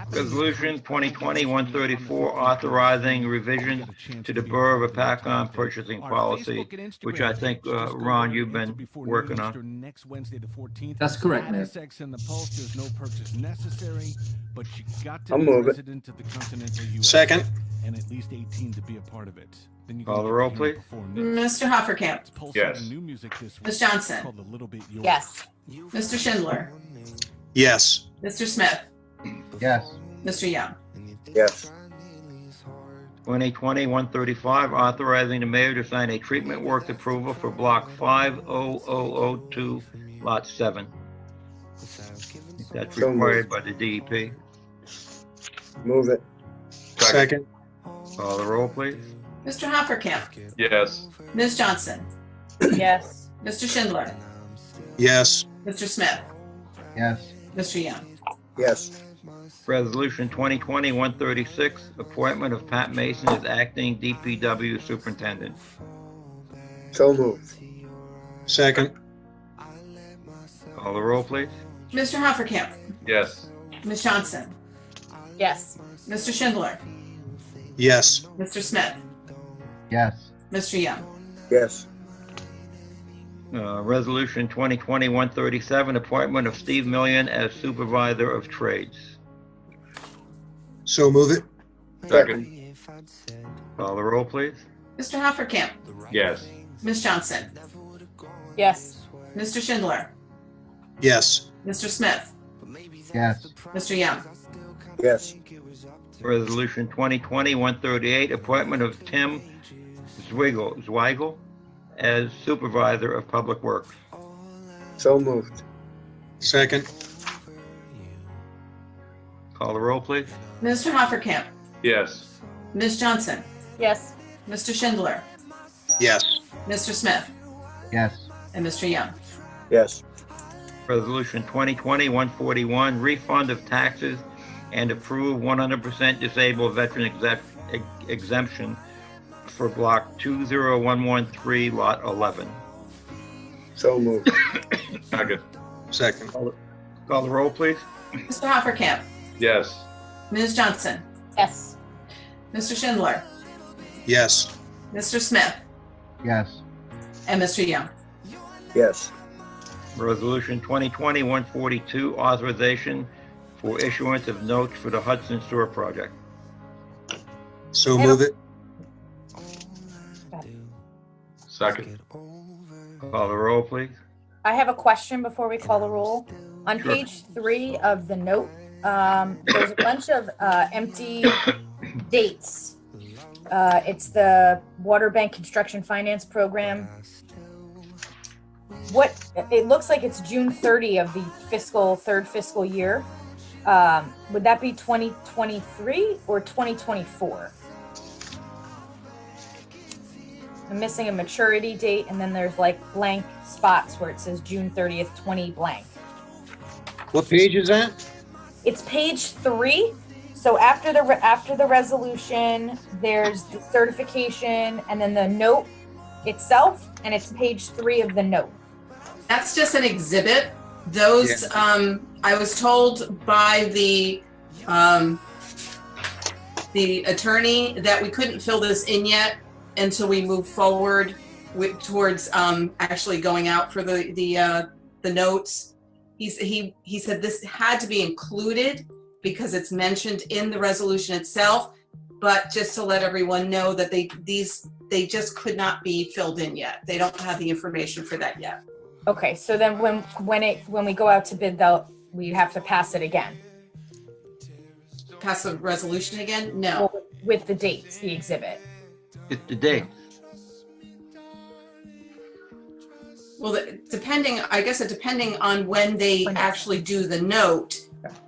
Resolution 2020-134, authorizing revision to the Borough of Hopatcong purchasing policy, which I think, Ron, you've been working on. That's correct, Mayor. I'll move it. Second. And at least 18 to be a part of it. Then you Call the roll, please. Mr. Hoppercamp, Yes. Ms. Johnson, Yes. Mr. Schindler, Yes. Mr. Smith, Yes. Mr. Young. Yes. 2020-135, authorizing the mayor to sign a treatment works approval for block 50002, lot 7. That's required by the DEP. Move it. Second. Call the roll, please. Mr. Hoppercamp, Yes. Ms. Johnson, Yes. Mr. Schindler, Yes. Mr. Smith, Yes. Mr. Young. Yes. Resolution 2020-136, appointment of Pat Mason as acting DPW superintendent. So moved. Second. Call the roll, please. Mr. Hoppercamp, Yes. Ms. Johnson, Yes. Mr. Schindler, Yes. Mr. Smith, Yes. Mr. Young. Yes. Resolution 2020-137, appointment of Steve Million as Supervisor of Trades. So move it. Second. Call the roll, please. Mr. Hoppercamp, Yes. Ms. Johnson, Yes. Mr. Schindler, Yes. Mr. Smith, Yes. Mr. Young. Yes. Resolution 2020-138, appointment of Tim Zweigel as Supervisor of Public Works. So moved. Second. Call the roll, please. Mr. Hoppercamp, Yes. Ms. Johnson, Yes. Mr. Schindler, Yes. Mr. Smith, Yes. and Mr. Young. Yes. Resolution 2020-141, refund of taxes and approve 100% disabled veteran exemption for block 20113, lot 11. So moved. Second. Second. Call the roll, please. Mr. Hoppercamp, Yes. Ms. Johnson, Yes. Mr. Schindler, Yes. Mr. Smith, Yes. and Mr. Young. Yes. Resolution 2020-142, authorization for issuance of notes for the Hudson Sewer Project. So move it. Second. Call the roll, please. I have a question before we call the roll. On Sure. page 3 of the note, there's a bunch of empty dates. It's the Water Bank Construction Finance Program. What, it looks like it's June 30 of the third fiscal year. Would that be 2023 or 2024? I'm missing a maturity date, and then there's like blank spots where it says June 30th, 20 blank. What page is that? It's page 3. So after the resolution, there's the certification and then the note itself, and it's page 3 of the note. That's just an exhibit. Those, I was told by the attorney that we couldn't fill this in yet until we move forward towards actually going out for the notes. He said this had to be included because it's mentioned in the resolution itself, but just to let everyone know that they just could not be filled in yet. They don't have the information for that yet. Okay, so then when we go out to bid, we have to pass it again. Pass the resolution again? No. Well, with the dates, the exhibit. It's the date. Well, depending on when they actually do the note,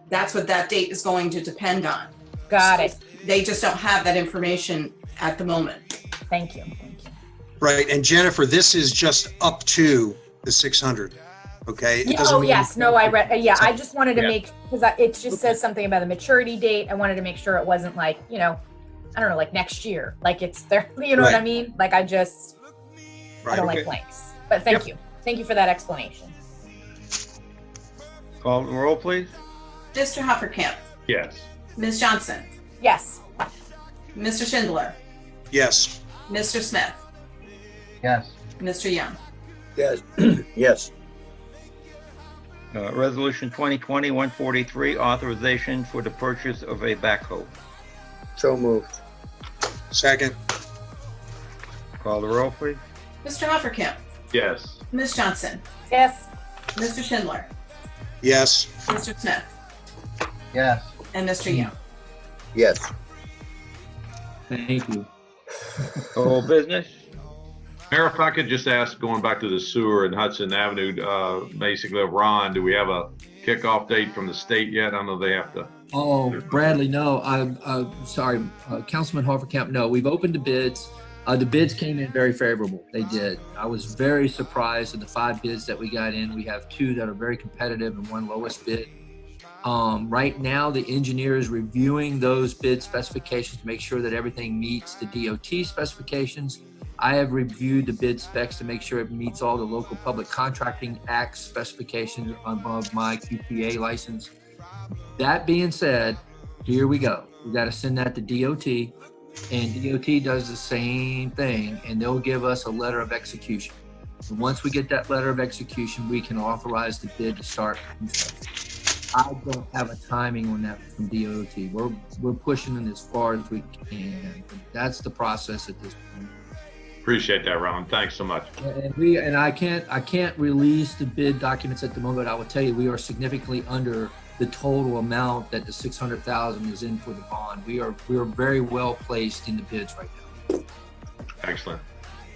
that's what that date is going to depend on. Got it. They just don't have that information at the moment. Thank you. Right. And Jennifer, this is just up to the 600. Okay. It Yeah, doesn't mean- yes. No, I read. Yeah, I just wanted to make, because it just says something about the maturity date. I wanted to make sure it wasn't like, I don't know, like next year. Like it's there, you know what I mean? Like I don't like blanks. But thank you. Thank you for that explanation. Call the roll, please. Mr. Hoppercamp, Yes. Ms. Johnson, Yes. Mr. Schindler, Yes. Mr. Smith, Yes. Mr. Young. Yes. Yes. Resolution 2020-143, authorization for the purchase of a backhoe. So moved. Second. Call the roll, please. Mr. Hoppercamp, Yes. Ms. Johnson, Yes. Mr. Schindler, Yes. Mr. Smith, Yes. and Mr. Young. Yes. Thank you. Old business? Mayor, if I could just ask, going back to the sewer and Hudson Avenue, basically, Ron, do we have a kickoff date from the state yet? I know they have to. Oh, Bradley, no, I'm sorry, Councilman Hoppercamp, no, we've opened the bids. The bids came in very favorable. They did. I was very surprised at the 5 bids that we got in. We have 2 that are very competitive and 1 lowest bid. Right now, the engineer is reviewing those bid specifications to make sure that everything meets the DOT specifications. I have reviewed the bid specs to make sure it meets all the local public contracting act specifications above my QPA license. That being said, here we go. We got to send that to DOT. And DOT does the same thing, and they'll give us a letter of execution. And once we get that letter of execution, we can authorize the bid to start construction. I don't have a timing on that from DOT. We're pushing it as far as we can. That's the process at this point. Appreciate that, Ron. Thanks so much. And I can't release the bid documents at the moment. I will tell you, we are significantly under the total amount that the 600,000 is in for the bond. We are very well placed in the bids right now. Excellent.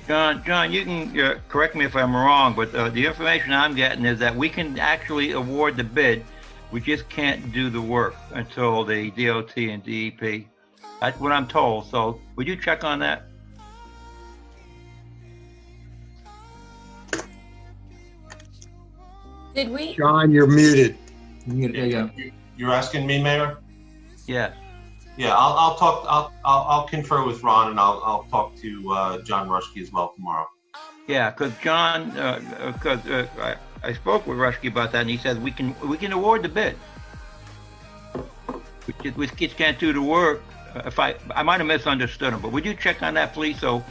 John, you can correct me if I'm wrong, but the information I'm getting is that we can actually award the bid. We just can't do the work until the DOT and DEP. That's what I'm told. So would you check on that? Did we? John, you're muted. You're asking me, Mayor? Yeah. Yeah, I'll confer with Ron, and I'll talk to John Rushke as well tomorrow. Yeah, because John, I spoke with Rushke about that, and he said we can award the bid. We just can't do the work. If I might have misunderstood him, but would you check on that, please, so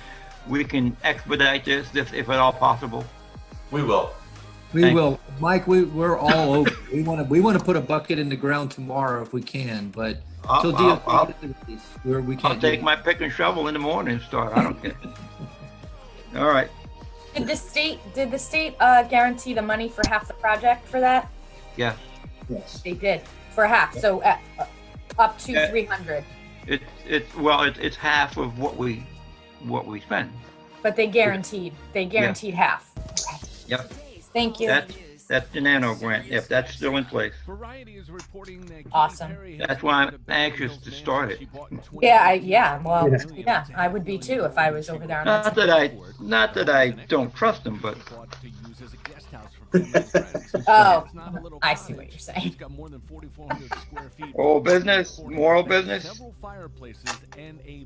we can expedite this if at all possible? We will. We will, Mike. We're all over. We want to put a bucket in the ground tomorrow if we can, but until DOT we can't. I'll take my pick and shovel in the morning and start. I don't care. All right. Did the state guarantee the money for half the project for that? Yes. Yes. They did for half, so up to 300. It's half of what we spend. But they guaranteed half. Okay. Yep. Thank you. That's the nano grant, if that's still in place. Awesome. That's why I'm anxious to start it. Yeah, I would be too if I was over there. Not that I don't trust them, but oh, I see what you're saying. Old business, moral business,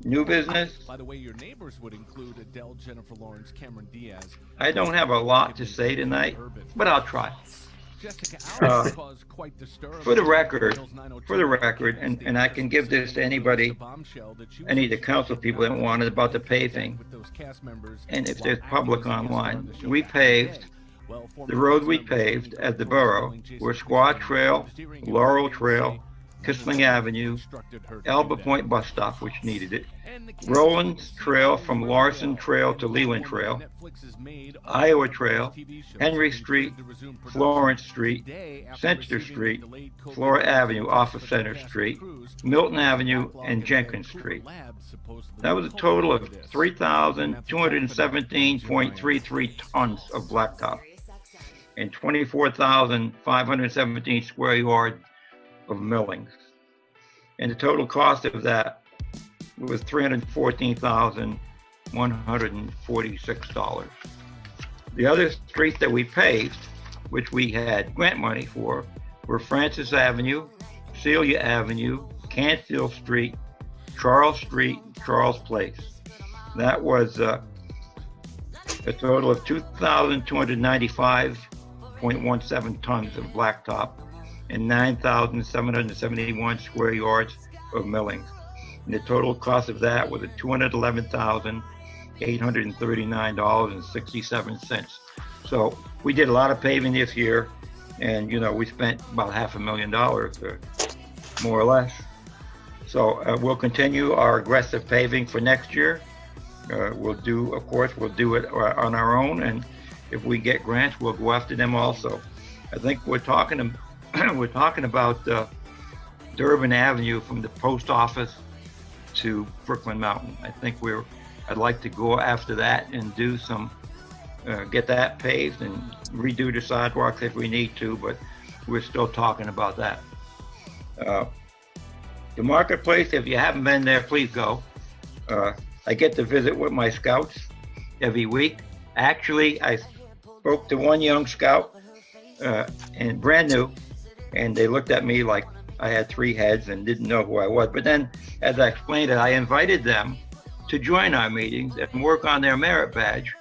new business. By the way, your neighbors would include Adele, Jennifer Lawrence, Cameron Diaz. I don't have a lot to say tonight, but I'll try. For the record, and I can give this to anybody, any of the council people that want it, about the paving. And if there's public online, we paved. The road we paved at the borough were Squaw Trail, Laurel Trail, Kissling Avenue, Elba Point Bus Stop, which needed it, Roland's Trail from Larson Trail to Leland Trail, Iowa Trail, Henry Street, Florence Street, Center Street, Flora Avenue off of Center Street, Milton Avenue, and Jenkins Street. That was a total of 3,217.33 tons of blacktop and 24,517 square yards of millings. And the total cost of that was $314,146. The other streets that we paved, which we had grant money for, were Francis Avenue, Celia Avenue, Canfield Street, Charles Place. That was a total of 2,295.17 tons of blacktop and 9,771 square yards of millings. And the total cost of that was $211,839.67. So we did a lot of paving this year, and we spent about $500,000, more or less. So we'll continue our aggressive paving for next year. We'll do it on our own, and if we get grants, we'll go after them also. I think we're talking about Durbin Avenue from the post office to Brooklyn Mountain. I think I'd like to go after that and do some, get that paved and redo the sidewalks if we need to, but we're still talking about that. The marketplace, if you haven't been there, please go. I get to visit with my scouts every week. Actually, I spoke to one young scout, and brand new, and they looked at me like I had 3 heads and didn't know who I was. But then, as I explained it, I invited them to join our meetings and work on their merit badge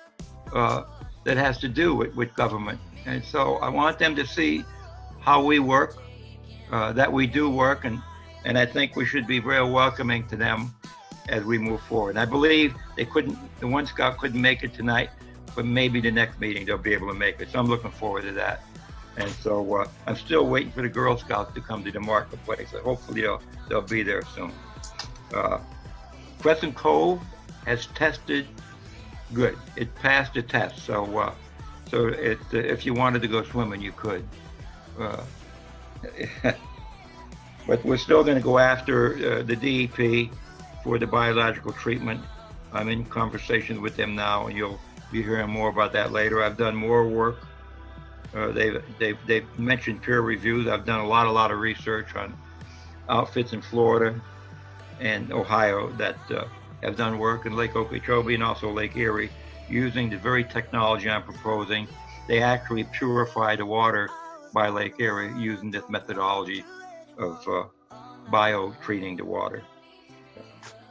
that has to do with government. And so I want them to see how we work, that we do work, and I think we should be very welcoming to them as we move forward. And I believe the one scout couldn't make it tonight, but maybe the next meeting they'll be able to make it. So I'm looking forward to that. And so I'm still waiting for the Girl Scouts to come to the marketplace. So hopefully they'll be there soon. Crescent Cove has tested good. It passed the test. So if you wanted to go swimming, you could. But we're still going to go after the DEP for the biological treatment. I'm in conversations with them now, and you'll be hearing more about that later. I've done more work. They've mentioned peer reviews. I've done a lot of research on outfits in Florida and Ohio that have done work in Lake Okeechobee and also Lake Erie using the very technology I'm proposing. They actually purify the water by Lake Erie using this methodology of bio-treating the water.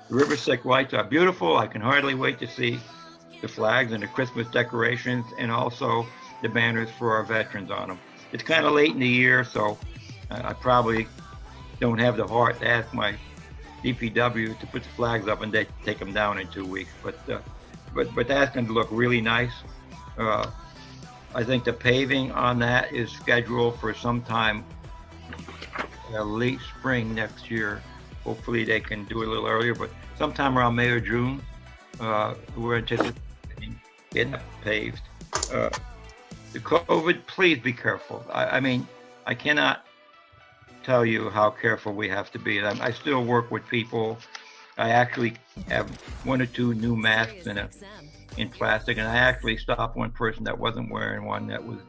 The River Styx lights are beautiful. I can hardly wait to see the flags and the Christmas decorations and also the banners for our veterans on them. It's kind of late in the year, so I probably don't have the heart to ask my DPW to put the flags up and they take them down in 2 weeks. But that's going to look really nice. I think the paving on that is scheduled for sometime late spring next year. Hopefully they can do it a little earlier, but sometime around May or June, we're anticipating getting it paved. The COVID, please be careful. I mean, I cannot tell you how careful we have to be. I still work with people. I actually have 1 or 2 new masks in plastic, and I actually stopped one person that wasn't wearing one that was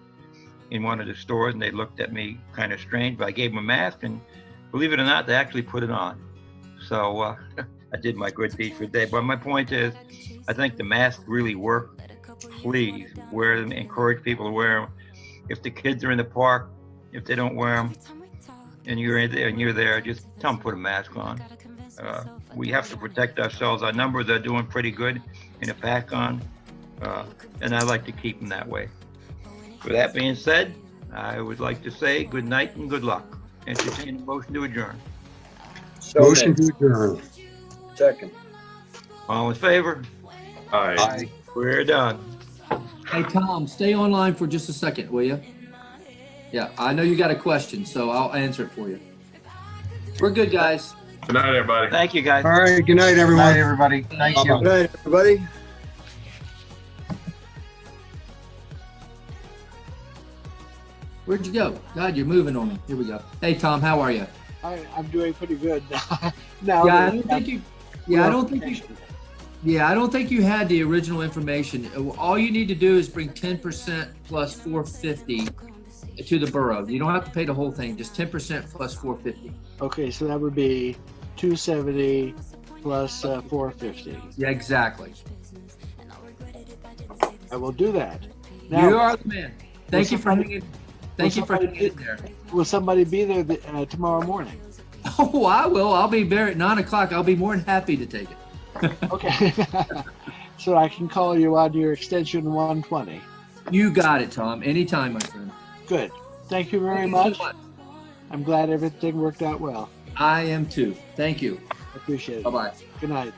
in one of the stores, and they looked at me kind of strange, but I gave them a mask, and believe it or not, they actually put it on. So I did my good deed for the day. But my point is, I think the masks really work. Please wear them, encourage people to wear them. If the kids are in the park, if they don't wear them, and you're there, just tell them to put a mask on. We have to protect ourselves. Our numbers are doing pretty good in the pack on, and I like to keep them that way. With that being said, I would like to say good night and good luck. Entertain a motion to adjourn. Motion to adjourn. Second. All in favor? Aye. We're done. Hey, Tom, stay online for just a second, will you? Yeah, I know you got a question, so I'll answer it for you. We're good, guys. Good night, everybody. Thank you, guys. All right, good night, everyone. Good night, everybody. Thank you. Good night, everybody. Where'd you go? God, you're moving on me. Here we go. Hey, Tom, how are you? I'm doing pretty good now. Yeah, I don't think you. Yeah, I don't think you. Yeah, I don't think you had the original information. All you need to do is bring 10% plus 450 to the borough. You don't have to pay the whole thing. Just 10% plus 450. Okay, so that would be 270 plus 450. Yeah, exactly. I will do that. You are the man. Thank you for hanging. Thank you for hanging in there. Will somebody be there tomorrow morning? Oh, I will. I'll be there at 9 o'clock. I'll be more than happy to take it. Okay. So I can call you on your extension 120. You got it, Tom. Anytime, my friend. Good. Thank you very much. I'm glad everything worked out well. I am too. Thank you. Appreciate it. Bye-bye. Good night.